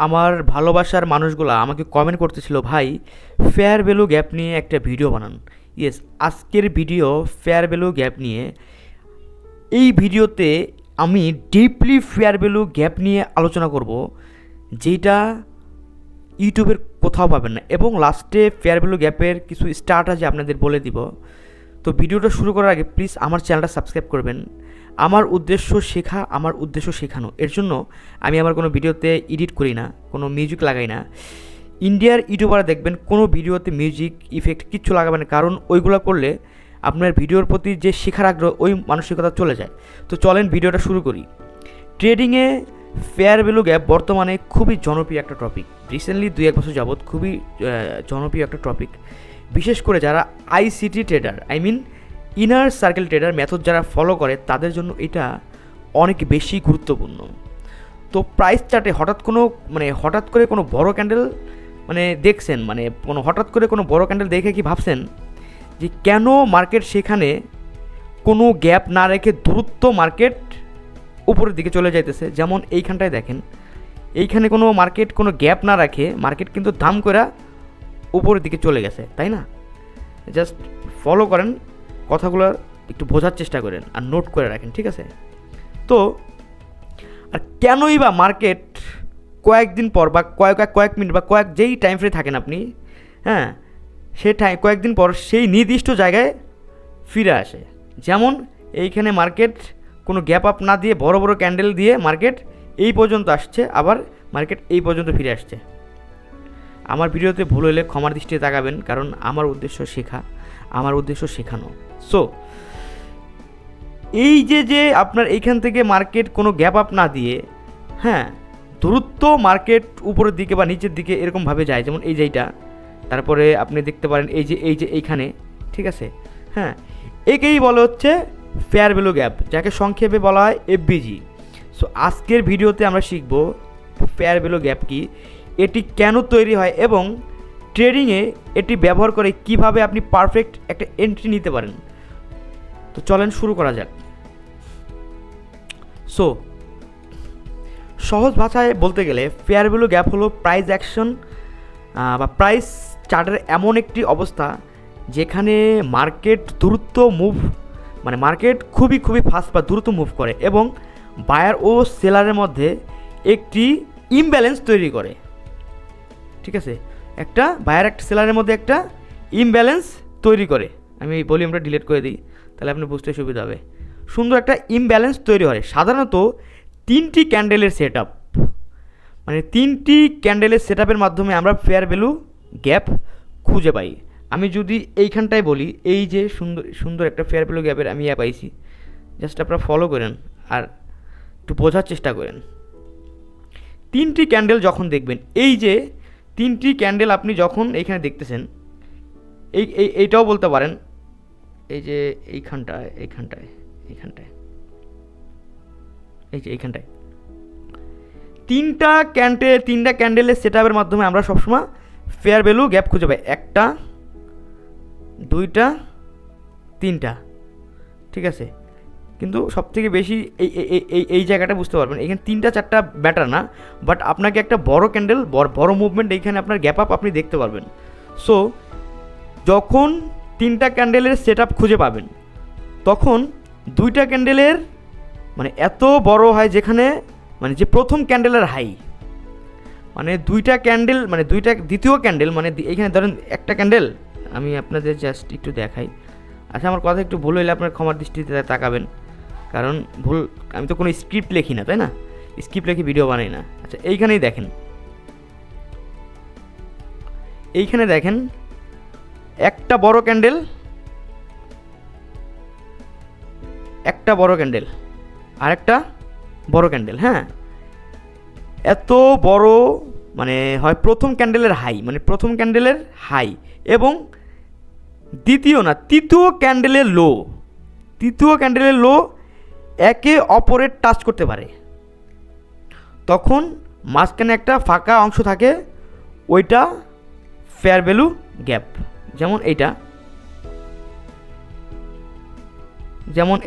আমার ভালোবাসার মানুষগুলা আমাকে কমেন্ট করতেছিল, ভাই ফেয়ার ভ্যালু গ্যাপ নিয়ে একটা ভিডিও বানান। ইয়েস, আজকের ভিডিও ফেয়ার ভ্যালু গ্যাপ নিয়ে। এই ভিডিওতে আমি ডিপলি ফেয়ার ভ্যালু গ্যাপ নিয়ে আলোচনা করব, যেটা ইউটিউবের কোথাও পাবেন না, এবং লাস্টে ফেয়ার ভ্যালু গ্যাপের কিছু স্টার্টার আপনাদের বলে দিব। তো ভিডিওটা শুরু করার আগে প্লিজ আমার চ্যানেলটা সাবস্ক্রাইব করবেন। আমার উদ্দেশ্য শেখা, আমার উদ্দেশ্য শেখানো। এর জন্য আমি আমার কোনো ভিডিওতে এডিট করি না, কোনো মিউজিক লাগাই না। ইন্ডিয়ার ইউটিউবাররা দেখবেন কোনো ভিডিওতে মিউজিক ইফেক্ট কিচ্ছু লাগাবেন না, কারণ ওইগুলো করলে আপনার ভিডিওর প্রতি যে শেখার আগ্রহ ওই মানসিকতা চলে যায়। তো চলেন ভিডিওটা শুরু করি। ট্রেডিংয়ে ফেয়ার ভ্যালু গ্যাপ বর্তমানে খুবই জনপ্রিয় একটা টপিক। রিসেন্টলি 2-1 বছর যাবৎ খুবই জনপ্রিয় একটা টপিক, বিশেষ করে যারা ICT trader, inner circle trader method যারা ফলো করে তাদের জন্য এটা অনেক বেশি গুরুত্বপূর্ণ। তো প্রাইস চার্টে হঠাৎ করে কোনো বড় ক্যান্ডেল দেখছেন, হঠাৎ করে কোনো বড় ক্যান্ডেল দেখে কি ভাবছেন যে কেন মার্কেট সেখানে কোনো গ্যাপ না রেখে দ্রুত মার্কেট উপরের দিকে চলে যাইতেছে? যেমন এইখানটায় দেখেন, এইখানে কোনো গ্যাপ না রাখে মার্কেট কিন্তু দাম করে উপরের দিকে চলে গেছে, তাই না? জাস্ট ফলো করেন, কথাগুলো একটু বোঝার চেষ্টা করেন আর নোট করে রাখেন, ঠিক আছে? তো আর কেনই বা মার্কেট কয়েকদিন পর বা কয়েক মিনিট বা যেই টাইম ফ্রেমে থাকেন আপনি, হ্যাঁ, সেই কয়েকদিন পর সেই নির্দিষ্ট জায়গায় ফিরে আসে? যেমন এইখানে মার্কেট কোনো গ্যাপ আপ না দিয়ে বড় বড় ক্যান্ডেল দিয়ে মার্কেট এই পর্যন্ত আসছে, আবার মার্কেট এই পর্যন্ত ফিরে আসছে। আমার ভিডিওতে ভুল হলে ক্ষমার দৃষ্টিতে তাকাবেন, কারণ আমার উদ্দেশ্য শেখা, আমার উদ্দেশ্য শেখানো। সো এই যে আপনার এইখান থেকে মার্কেট কোনো গ্যাপ আপ না দিয়ে, হ্যাঁ, দ্রুত মার্কেট উপরের দিকে বা নিচের দিকে এরকমভাবে যায়, যেমন এই যেইটা, তারপরে আপনি দেখতে পারেন এই যে এইখানে, ঠিক আছে? হ্যাঁ, একেই বলা হচ্ছে ফেয়ার ভ্যালু গ্যাপ, যাকে সংক্ষেপে বলা হয় এফভিজি। সো আজকের ভিডিওতে আমরা শিখব ফেয়ার ভ্যালু গ্যাপ কি, এটি কেন তৈরি হয়, এবং ট্রেডিংয়ে এটি ব্যবহার করে কিভাবে আপনি পারফেক্ট একটা এন্ট্রি নিতে পারেন। তো চলেন শুরু করা যাক। সো সহজ ভাষায় বলতে গেলে ফেয়ার ভ্যালু গ্যাপ হলো প্রাইস অ্যাকশন বা প্রাইস চার্টের এমন একটি অবস্থা যেখানে মার্কেট দ্রুত মুভ, মার্কেট খুবই ফাস্ট বা দ্রুত মুভ করে এবং বায়ার ও সেলারের মধ্যে একটি ইমব্যালেন্স তৈরি করে, ঠিক আছে? একটা বায়ার একটা সেলারের মধ্যে একটা ইমব্যালেন্স তৈরি করে। আমি এই ভলিউমটা ডিলিট করে দিই, তাহলে আপনি বুঝতে সুবিধা হবে। সুন্দর একটা ইমব্যালেন্স তৈরি হয় সাধারণত 3টি ক্যান্ডেলের সেট আপ, 3টি ক্যান্ডেলের সেট আপের মাধ্যমে আমরা ফেয়ার ভ্যালু গ্যাপ খুঁজে পাই। আমি যদি এইখানটায় বলি, এই যে সুন্দর একটা ফেয়ার ভ্যালু গ্যাপের আমি পাইছি, জাস্ট আপনারা ফলো করেন আর একটু বোঝার চেষ্টা করেন। 3টি ক্যান্ডেল যখন দেখবেন, এই যে 3টি ক্যান্ডেল আপনি যখন এইখানে দেখতেছেন, এইটাও বলতে পারেন, এই যে এইখানটায় এই যে এইখানটায় 3টা ক্যান্ডেলের সেট আপের মাধ্যমে আমরা সবসময় ফেয়ার ভ্যালু গ্যাপ খুঁজে পাই। 1টা 2টা 3টা, ঠিক আছে? কিন্তু সবথেকে বেশি এই জায়গাটা বুঝতে পারবেন, এখানে 3টা 4টা ব্যাটার না, বাট আপনাকে একটা বড় ক্যান্ডেল, বড় মুভমেন্ট এইখানে আপনার গ্যাপ আপ আপনি দেখতে পারবেন। সো যখন 3টা ক্যান্ডেলের সেট আপ খুঁজে পাবেন, তখন 2টা ক্যান্ডেলের এত বড় হয় যেখানে যে প্রথম ক্যান্ডেলের হাই, 2টা ক্যান্ডেল দ্বিতীয় ক্যান্ডেল, এইখানে ধরেন একটা ক্যান্ডেল, আমি আপনাদের জাস্ট একটু দেখাই। আচ্ছা, আমার কথা একটু ভুল হইলে আপনার ক্ষমার দৃষ্টিতে তাকাবেন, কারণ আমি তো কোনো স্ক্রিপ্ট লিখি না, তাই না? স্ক্রিপ্ট লিখে ভিডিও বানাই না। আচ্ছা, এইখানে দেখেন একটা বড় ক্যান্ডেল আর একটা বড় ক্যান্ডেল, হ্যাঁ, এত বড় হয় প্রথম ক্যান্ডেলের হাই, এবং তৃতীয় ক্যান্ডেলের লো একে অপরের টাচ করতে পারে। তখন মাঝখানে একটা ফাঁকা অংশ থাকে, ওইটা ফেয়ার ভ্যালু গ্যাপ। যেমন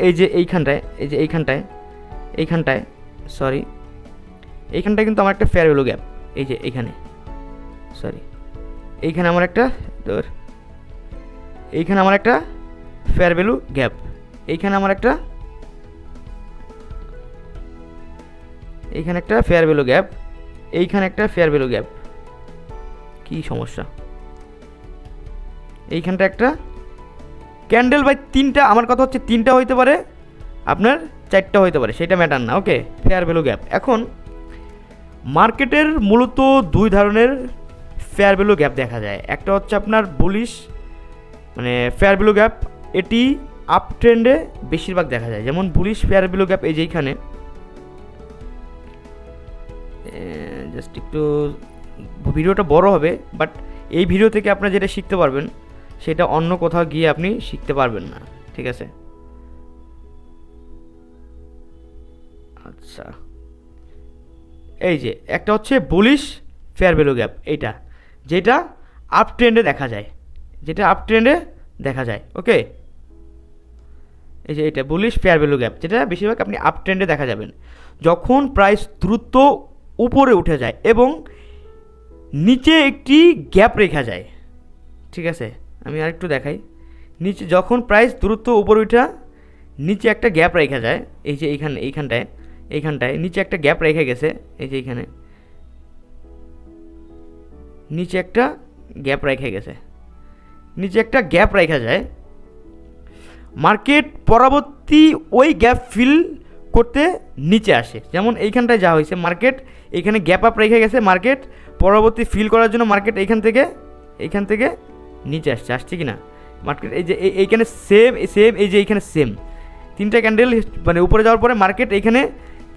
এই যে এইখানটায় কিন্তু আমার একটা ফেয়ার ভ্যালু গ্যাপ, এই যে এইখানে, সরি, এইখানে আমার একটা এইখানে আমার একটা ফেয়ার ভ্যালু গ্যাপ, এইখানে আমার একটা এইখানে একটা ফেয়ার ভ্যালু গ্যাপ, এইখানে একটা ফেয়ার ভ্যালু গ্যাপ। কি সমস্যা? এইখানটা একটা ক্যান্ডেল বাই তিনটা, আমার কথা হচ্ছে তিনটা হইতে পারে, আপনার চারটা হইতে পারে, সেটা ম্যাটার না। ওকে, ফেয়ার ভ্যালু গ্যাপ। এখন মার্কেটের মূলত দুই ধরনের ফেয়ার ভ্যালু গ্যাপ দেখা যায়। একটা হচ্ছে আপনার বুলিশ মানে ফেয়ার ভ্যালু গ্যাপ, এটি আপ ট্রেন্ডে বেশিরভাগ দেখা যায়। যেমন বুলিশ ফেয়ার ভ্যালু গ্যাপ এই যে এইখানে, জাস্ট একটু ভিডিওটা বড় হবে, বাট এই ভিডিও থেকে আপনারা যেটা শিখতে পারবেন সেটা অন্য কোথাও গিয়ে আপনি শিখতে পারবেন না, ঠিক আছে? আচ্ছা, এই যে একটা হচ্ছে বুলিশ ফেয়ার ভ্যালু গ্যাপ, এইটা যেটা আপ ট্রেন্ডে দেখা যায়, যেটা আপ ট্রেন্ডে দেখা যায়। ওকে, এই যে এটা বুলিশ ফেয়ার ভ্যালু গ্যাপ, যেটা বেশিরভাগ আপনি আপ ট্রেন্ডে দেখা যাবেন যখন প্রাইস দ্রুত উপরে উঠে যায় এবং নিচে একটি গ্যাপ রেখা যায়, ঠিক আছে? আমি আরেকটু দেখাই। নিচে যখন প্রাইস দ্রুত উপরে উঠা নিচে একটা গ্যাপ রেখা যায়, এই যে এইখানটায় নিচে একটা গ্যাপ রেখে গেছে, এই যে এইখানে নিচে একটা গ্যাপ রেখে গেছে, নিচে একটা গ্যাপ রেখা যায়, মার্কেট পরবর্তী ওই গ্যাপ ফিল করতে নিচে আসে। যেমন এইখানটায় যা হয়েছে, মার্কেট এইখানে গ্যাপ আপ রেখে গেছে, মার্কেট পরবর্তী ফিল করার জন্য মার্কেট এইখান থেকে নিচে আসছে কি না মার্কেট, এই যে এইখানে সেম এই যে এইখানে সেম তিনটা ক্যান্ডেল মানে উপরে যাওয়ার পরে মার্কেট এইখানে,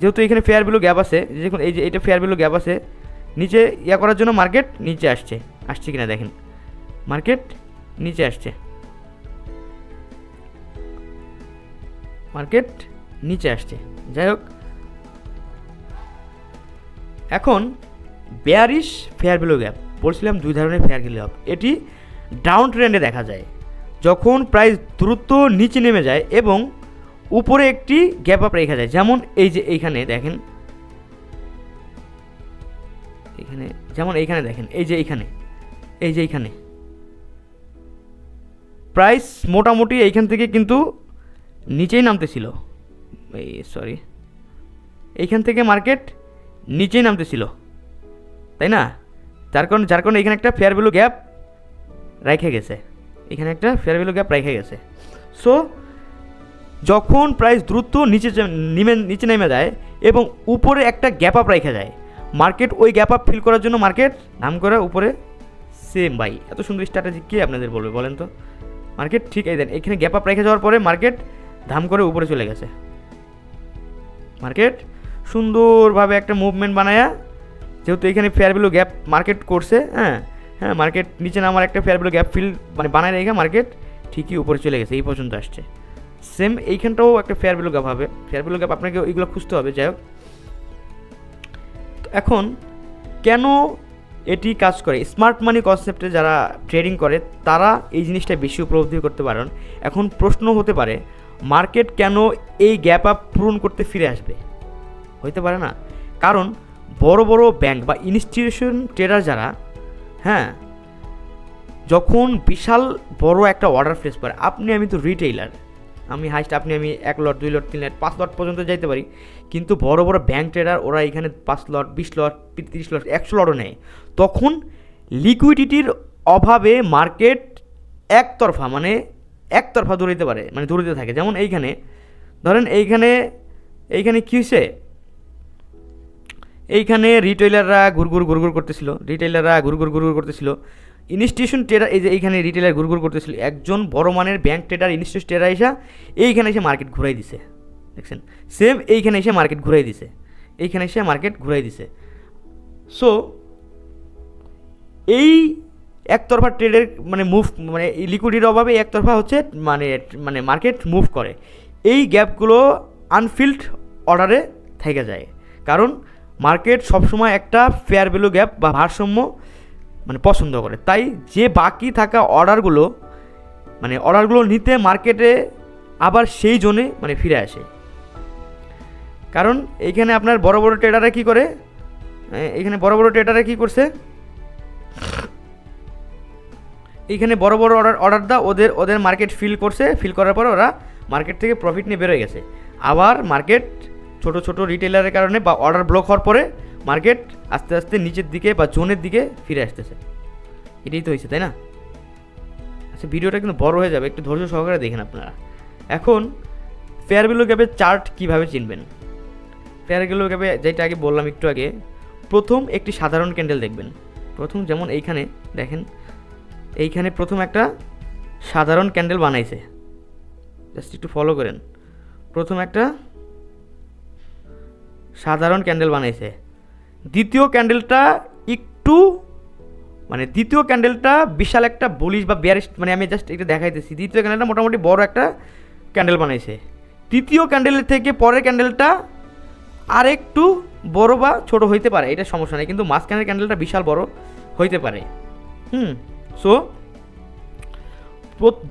যেহেতু এইখানে ফেয়ার ভ্যালু গ্যাপ আছে, দেখুন এই যে এইটা ফেয়ার ভ্যালু গ্যাপ আছে, নিচে করার জন্য মার্কেট নিচে আসছে কি না দেখেন, মার্কেট নিচে আসছে, মার্কেট নিচে আসছে। যাই হোক, এখন বেয়ারিশ ফেয়ার ভ্যালু গ্যাপ, বলছিলাম দুই ধরনের ফেয়ার ভ্যালু গ্যাপ। এটি ডাউন ট্রেন্ডে দেখা যায় যখন প্রাইস দ্রুত নিচে নেমে যায় এবং উপরে একটি গ্যাপ আপ রেখা যায়। যেমন এই যে এইখানে দেখেন, দেখেন এই যে এইখানে প্রাইস মোটামুটি এইখান থেকে কিন্তু নিচেই নামতেছিল, এইখান থেকে মার্কেট নিচেই নামতেছিল, তাই না? যার কারণে এখানে একটা ফেয়ার ভ্যালু গ্যাপ রেখে গেছে, সো যখন প্রাইস দ্রুত নিচে নেমে যায় এবং উপরে একটা গ্যাপ আপ রেখে যায়, মার্কেট ওই গ্যাপ আপ ফিল করার জন্য মার্কেট দাম করে উপরে সেম। ভাই এত সুন্দর স্ট্র্যাটেজি কে আপনাদের বলবে বলেন তো? মার্কেট ঠিক এই দেন, এখানে গ্যাপ আপ রেখে যাওয়ার পরে মার্কেট ধাম করে উপরে চলে গেছে, মার্কেট সুন্দরভাবে একটা মুভমেন্ট বানায়া, যেহেতু এখানে ফেয়ার ভ্যালু গ্যাপ মার্কেট করছে, হ্যাঁ, মার্কেট নিচে নামার একটা ফেয়ার ভ্যালু গ্যাপ ফিল মানে বানায় রেখে মার্কেট ঠিকই উপরে চলে গেছে, এই পর্যন্ত আসছে। সেম এইখানটাও একটা ফেয়ার ভ্যালু গ্যাপ হবে, ফেয়ার ভ্যালু গ্যাপ আপনাকে এইগুলো খুঁজতে হবে। যাই হোক, এখন কেন এটি কাজ করে, স্মার্ট মানি কনসেপ্টে যারা ট্রেডিং করে তারা এই জিনিসটা বেশি উপলব্ধি করতে পারেন। এখন প্রশ্ন হতে পারে, মার্কেট কেন এই গ্যাপ আপ পূরণ করতে ফিরে আসবে? হইতে পারে না, কারণ বড় বড় ব্যাংক বা ইনস্টিটিউশন ট্রেডার যারা, হ্যাঁ, যখন বিশাল বড় একটা অর্ডার ফেস করে, আমি তো রিটেইলার, আমি হাইস্ট আমি 1 লট 2 লট 3 লট 5 লট পর্যন্ত যাইতে পারি, কিন্তু বড় বড় ব্যাংক ট্রেডার ওরা এখানে 5 লট 20 লট 30 লট 100 লটও নেয়। তখন লিকুইডিটির অভাবে মার্কেট একতরফা দৌড়াইতে পারে, দৌড়াইতে থাকে। যেমন এইখানে ধরেন, এইখানে কী হয়েছে, এইখানে রিটেইলাররা ঘুরঘুর করতেছিল, ইনস্টিটিউশন ট্রেডার এই যে এইখানে রিটেলার ঘুরঘুর করতেছিল, একজন বড় মানের ব্যাংক ট্রেডার ইনস্টিটিউশন ট্রেডার এইখানে এসে মার্কেট ঘুরাই দিছে, দেখছেন? সেম এইখানে এসে মার্কেট ঘুরাই দিছে, সো এই একতরফা ট্রেডের মুভ লিকুইডিটির অভাবে একতরফা হচ্ছে মার্কেট মুভ করে। এই গ্যাপগুলো আনফিল্ড অর্ডারে থেকে যায়, কারণ মার্কেট সবসময় একটা ফেয়ার ভ্যালু গ্যাপ বা ভারসাম্য পছন্দ করে। তাই যে বাকি থাকা অর্ডারগুলো নিতে মার্কেটে আবার সেই জোনে ফিরে আসে। কারণ এইখানে আপনার বড় বড় ট্রেডাররা কী করে, এখানে বড় বড় ট্রেডাররা কী করছে, এইখানে বড় বড় অর্ডার দা ওদের মার্কেট ফিল করার পর ওরা মার্কেট থেকে প্রফিট নিয়ে বেরোয় গেছে। আবার মার্কেট ছোট ছোট রিটেলারের কারণে বা অর্ডার ব্লক হওয়ার পরে মার্কেট আস্তে আস্তে নিচের দিকে বা জোনের দিকে ফিরে আসতেছে। এটাই তো হয়েছে, তাই না? আচ্ছা, ভিডিওটা কিন্তু বড় হয়ে যাবে, একটু ধৈর্য সহকারে দেখেন আপনারা। এখন ফেয়ার ভ্যালু গ্যাপের চার্ট কীভাবে চিনবেন? ফেয়ার ভ্যালু গ্যাপে যেটা আগে বললাম একটু আগে, প্রথম একটি সাধারণ ক্যান্ডেল দেখবেন। প্রথম যেমন এইখানে দেখেন, এইখানে প্রথম একটা সাধারণ ক্যান্ডেল বানাইছে, জাস্ট একটু ফলো করেন। প্রথম একটা সাধারণ ক্যান্ডেল বানাইছে। দ্বিতীয় ক্যান্ডেলটা দ্বিতীয় ক্যান্ডেলটা বিশাল একটা বুলিশ বা বেয়ারিশ, মানে আমি জাস্ট এটা দেখাইতেছি। দ্বিতীয় ক্যান্ডেলটা মোটামুটি বড় একটা ক্যান্ডেল বানাইছে। তৃতীয় ক্যান্ডেলের থেকে পরের ক্যান্ডেলটা আরেকটু বড় বা ছোট হইতে পারে, এটা সমস্যা নেই, কিন্তু মাঝখানের ক্যান্ডেলটা বিশাল বড় হইতে পারে। সো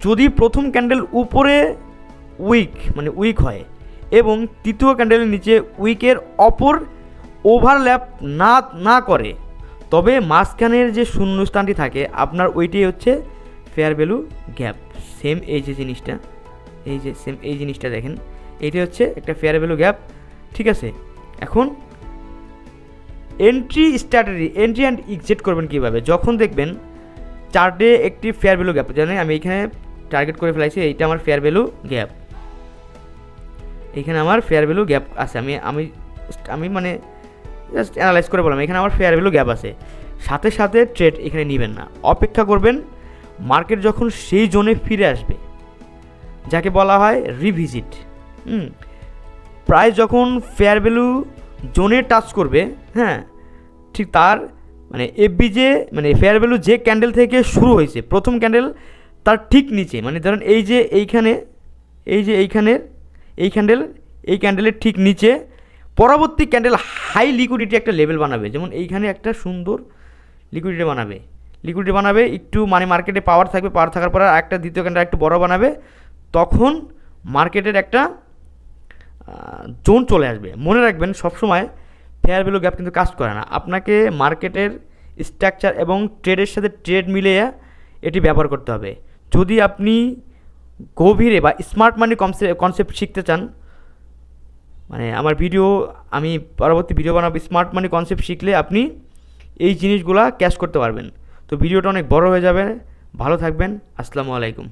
যদি প্রথম ক্যান্ডেল উপরে উইক হয় এবং তৃতীয় ক্যান্ডেলের নিচে উইকের অপর ওভারল্যাপ না করে, তবে মাঝখানের যে শূন্যস্থানটি থাকে আপনার ওইটাই হচ্ছে ফেয়ার ভ্যালু গ্যাপ। সেম এই জিনিসটা দেখেন, এইটা হচ্ছে একটা ফেয়ার ভ্যালু গ্যাপ, ঠিক আছে? এখন এন্ট্রি অ্যান্ড এক্সিট করবেন কীভাবে? যখন দেখবেন চার্টে একটি ফেয়ার ভ্যালু গ্যাপ, জানেন আমি এখানে টার্গেট করে ফেলাইছি, এইটা আমার ফেয়ার ভ্যালু গ্যাপ, এখানে আমার ফেয়ার ভ্যালু গ্যাপ আছে। আমি মানে জাস্ট অ্যানালাইজ করে বললাম এখানে আমার ফেয়ার ভ্যালু গ্যাপ আছে। সাথে সাথে ট্রেড এখানে নেবেন না, অপেক্ষা করবেন মার্কেট যখন সেই জোনে ফিরে আসবে, যাকে বলা হয় রিভিজিট। প্রাইস যখন ফেয়ার ভ্যালু জোনে টাচ করবে, হ্যাঁ, ঠিক তার মানে এফবি মানে ফেয়ার ভ্যালু যে ক্যান্ডেল থেকে শুরু হয়েছে, প্রথম ক্যান্ডেল তার ঠিক নিচে, মানে ধরেন এই ক্যান্ডেলের ঠিক নিচে পরবর্তী ক্যান্ডেল হাই লিকুইডিটি একটা লেভেল বানাবে। যেমন এইখানে একটা সুন্দর লিকুইডিটি বানাবে, একটু মানে মার্কেটে পাওয়ার থাকার পর একটা দ্বিতীয় ক্যান্ডেল একটু বড় বানাবে, তখন মার্কেটের একটা জোন চলে আসবে। মনে রাখবেন সবসময় ফেয়ার ভ্যালু গ্যাপ কিন্তু কাজ করে না, আপনাকে মার্কেটের স্ট্রাকচার এবং ট্রেডের সাথে ট্রেড মিলিয়ে এটি ব্যবহার করতে হবে। যদি আপনি গভীরে বা স্মার্ট মানি কনসেপ্ট শিখতে চান, মানে আমি পরবর্তী ভিডিও বানাবো স্মার্ট মানি কনসেপ্ট শিখলে আপনি এই জিনিসগুলা ক্যাচ করতে পারবেন। তো ভিডিওটা অনেক বড় হয়ে যাবে, ভালো থাকবেন, আসসালামু আলাইকুম।